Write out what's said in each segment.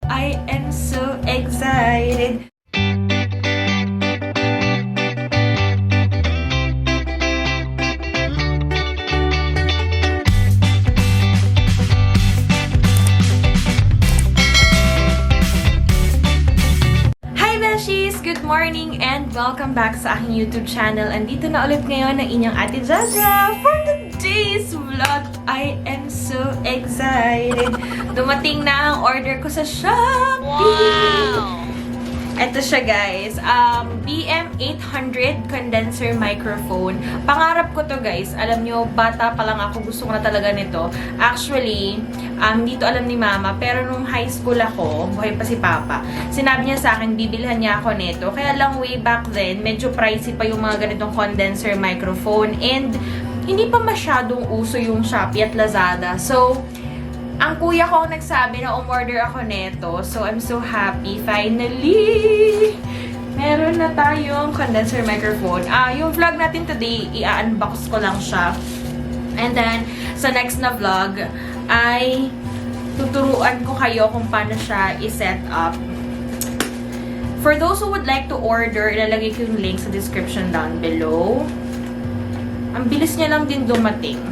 I am so excited. Good morning and welcome back sa aking YouTube channel. Andito na ulit ngayon ang inyong Ate Jaja for today's vlog. I am so excited. Dumating na ang order ko sa Shopee. Wow! Ito siya guys. BM-800 condenser microphone. Pangarap ko to guys. Alam nyo, bata pa lang ako. Gusto ko na talaga nito. Actually, hindi to alam ni Mama. Pero nung high school ako, buhay pa si Papa, sinabi niya sa akin, bibilhan niya ako nito. Kaya lang way back then, medyo pricey pa yung mga ganitong condenser microphone. And hindi pa masyadong uso yung Shopee at Lazada. So, ang kuya ko ang nagsabi na umorder ako neto. So, I'm so happy. Finally! Meron na tayong condenser microphone. Yung vlog natin today, i-unbox ko lang siya. And then, sa next na vlog, ay tuturuan ko kayo kung paano siya i-set up. For those who would like to order, ilalagay ko yung link sa description down below. Ang bilis niya lang din dumating.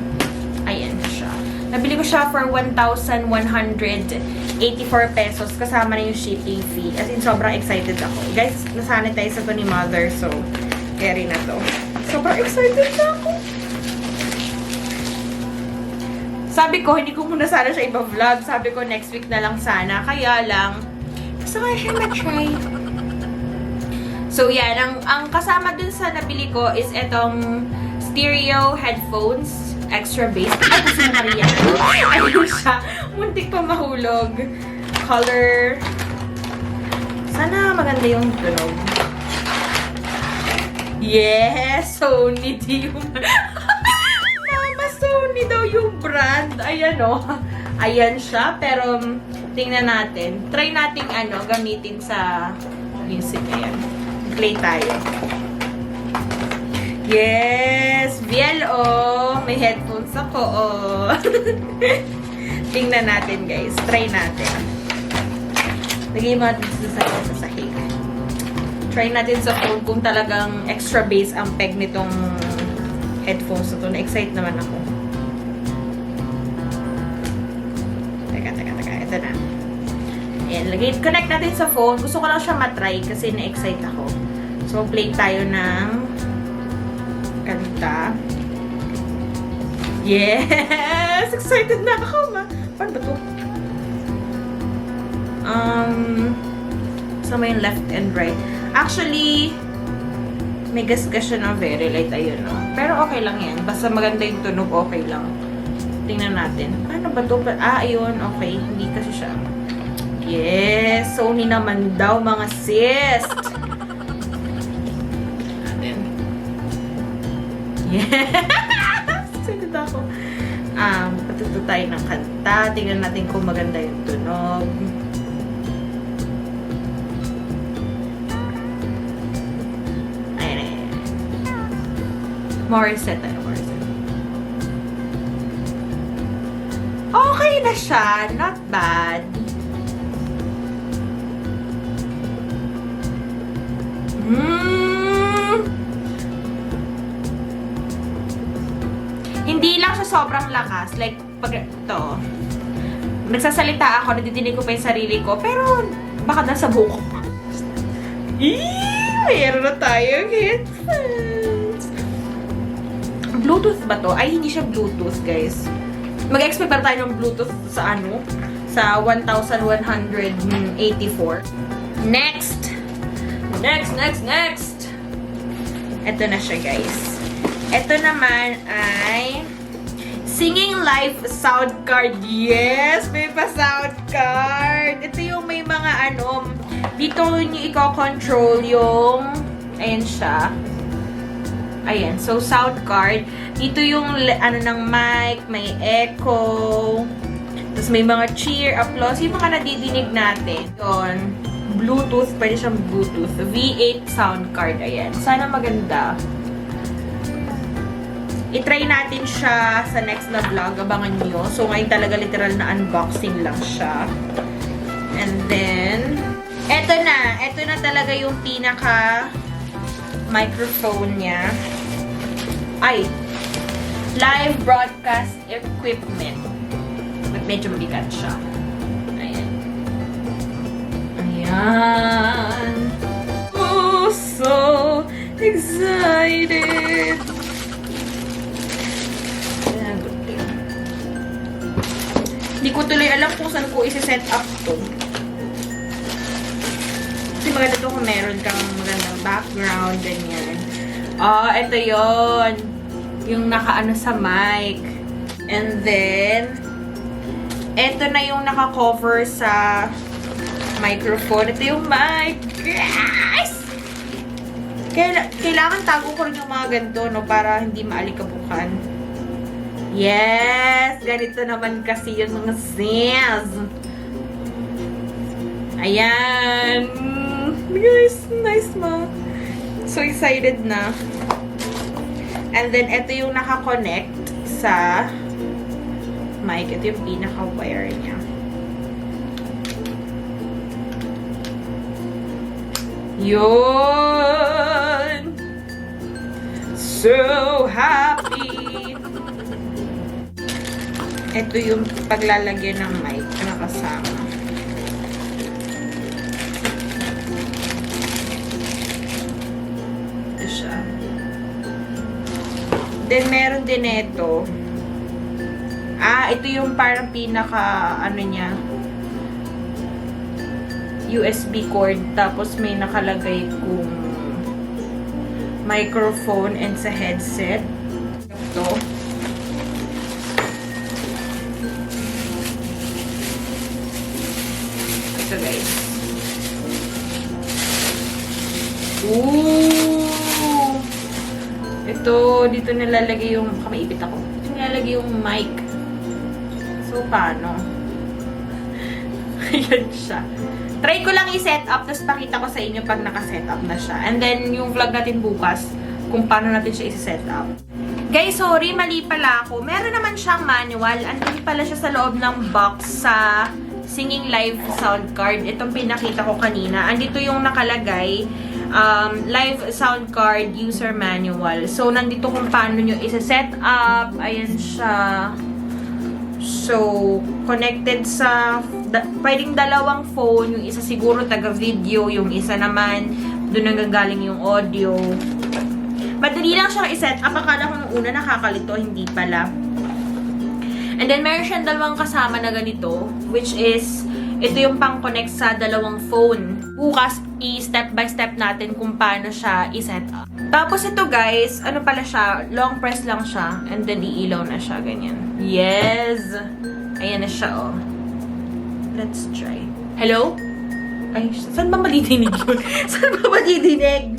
Ayan siya. Nabili ko siya for 1,184 pesos kasama na yung shipping fee. As in, sobrang excited ako. Guys, nasanitize ito ni Mother, so carry na to. Sobrang excited na ako. Sabi ko, hindi ko muna sana siya iba-vlog. Sabi ko, next week na lang sana. Kaya lang, gusto ko siya ma-try. So, yan. Ang kasama dun sa nabili ko is itong stereo headphones. Extra bass. Ay, kasi Maria. Ayun siya. Muntik pa mahulog. Color. Sana maganda yung tunog. Yes! Sony yung... Mama, Sony daw yung brand. Ayan o. Ayan siya. Pero, tingnan natin. Try natin gamitin sa music. Ayan. Play tayo. Yes! VLO! May headphones ako, oh. Tingnan natin, guys. Try natin. Lagay mo natin sa sahig. Try natin sa phone kung talagang extra bass ang peg nitong headphones na to. Na-excite naman ako. Teka. Ito na. Ayan, connect natin sa phone. Gusto ko lang siya matry kasi na-excite ako. So, play tayo ng kanta. Yes! Excited na ako, ma. Paano ba to? Sama yung left and right. Actually, may gas-gas siya na very light. Ayun, no? Pero okay lang yan. Basta maganda yung tunog, okay lang. Tingnan natin. Paano ba to? Ayun. Okay. Hindi kasi siya. Yes! Sony naman daw, mga sis! Yes! Excited ako. Patuto tayo ng kanta. Tingnan natin kung maganda yung tunog. Ayan. Morissette tayo. Okay na siya. Not bad. Hindi lang siya sobrang lakas. Like, pag ito, nagsasalita ako, nadidinig ko pa yung sarili ko, pero baka nasa buko. Mayroon na tayong headphones. Bluetooth ba to? Ay, hindi siya Bluetooth, guys. Mag-expect pa tayo ng Bluetooth sa sa 1,184. Next! Ito na siya, guys. Ito naman ay singing live sound card. Yes! May pa sound card. Ito yung may mga dito nyo i-control yung ayan siya. Ayan. So, sound card. Dito yung ng mic, may echo. Tapos may mga cheer, applause. Yung mga nadidinig natin. Yun. Bluetooth. Pwede siyang Bluetooth. V8 sound card. Ayan. Sana maganda. I-try natin siya sa next na vlog. Abangan nyo. So, ngayon talaga literal na unboxing lang siya. And then, eto na talaga yung pinaka microphone niya. Ay, live broadcast equipment. Medyo mabigat siya. Ayan. Ayan. Oh, so excited. Ayan, hindi ko tuloy alam kung saan ko isi-set up to. Kasi maganda to kung meron kang magandang background, ganyan. Ito yon, yung nakaano sa mic. And then, ito na yung naka-cover sa microphone. Ito yung mic. Yes! Kailangan tago ko rin yung mga ganito, no? Para hindi maalikabukan. Yes! Ganito naman kasi yung mga sales. Ayan! Guys, nice ma. So excited na. And then, ito yung naka-connect sa mic. Ito yung pinaka-wire niya. Yun! So happy! Ito yung paglalagyan ng mic na kasama. Ito siya. Then, meron din ito. Ito yung parang pinaka, ano niya, USB cord. Tapos, may nakalagay kung microphone and sa headset. Ito. Ito, guys. Ooh! Ito, dito nilalagay yung, baka maipit ako. Dito nilalagay yung mic. So, paano? Ayan siya. Try ko lang i-set up, tapos pakita ko sa inyo pag naka-set up na siya. And then, yung vlog natin bukas, kung paano natin siya i-set up. Guys, sorry, mali pala ako. Meron naman siyang manual. Andun pala siya sa loob ng box sa Singing Live sound card. Itong pinakita ko kanina. Andito yung nakalagay, live sound card user manual. So, nandito kung paano nyo i-set up. Ayan siya. So, connected sa, pwedeng dalawang phone. Yung isa siguro taga-video, yung isa naman, doon nanggagaling yung audio. Madali lang siyang i-set up. Akala ko nung una nakakalito, hindi pala. And then, meron siyang dalawang kasama na ganito, which is, ito yung pang-connect sa dalawang phone. Bukas, i-step by step natin kung paano siya i-set up. Tapos ito guys, ano pala siya, long press lang siya, and then iilaw na siya, ganyan. Yes! Ayan na siya, oh. Let's try. Hello? Ay, saan ba madidinig yun? Saan ba madidinig?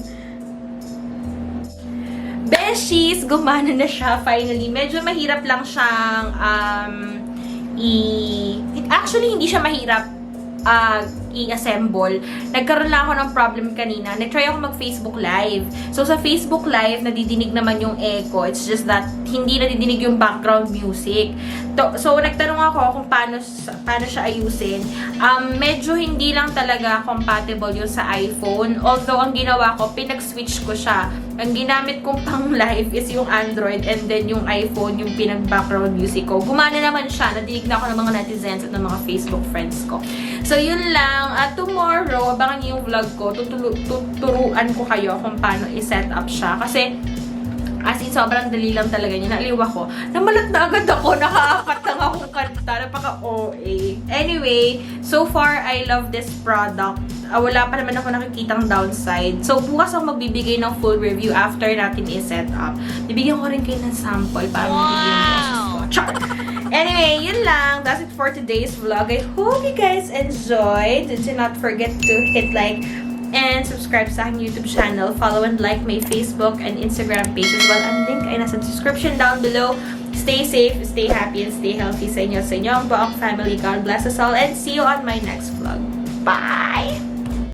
Beshies, gumana na siya finally. Medyo mahirap lang siyang actually, hindi siya mahirap i-assemble. Nagkaroon lang ako ng problem kanina. Nag-try ako mag-Facebook Live. So, sa Facebook Live, nadidinig naman yung echo. It's just that, hindi nadidinig yung background music. So, nagtanong ako kung paano siya ayusin. Medyo hindi lang talaga compatible yung sa iPhone. Although, ang ginawa ko, pinag-switch ko siya. Ang ginamit kong pang live is yung Android and then yung iPhone, yung pinag-background music ko. Gumana naman siya. Nadinig na ako ng mga netizens at ng mga Facebook friends ko. So, yun lang. At tomorrow, abangan niyo yung vlog ko. Tuturuan ko kayo kung paano i-set up siya. Kasi, as in, sobrang dali lang talaga niya. Naaliw ako. Namalat na agad ako. Nakaakat lang akong kanta. Napaka-OA. Anyway, so far, I love this product. Wala pa naman ako nakikitang downside. So, bukas ako magbibigay ng full review after natin i-set up. Bibigyan ko rin kayo ng sample para mabigyan yung boses ko. Char! Anyway, yun lang. That's it for today's vlog. I hope you guys enjoyed. Do not forget to hit like and subscribe sa aking YouTube channel. Follow and like my Facebook and Instagram page as well. Ang link ay nasa description down below. Stay safe, stay happy, and stay healthy sa inyo ang buong family. God bless us all and see you on my next vlog. Bye!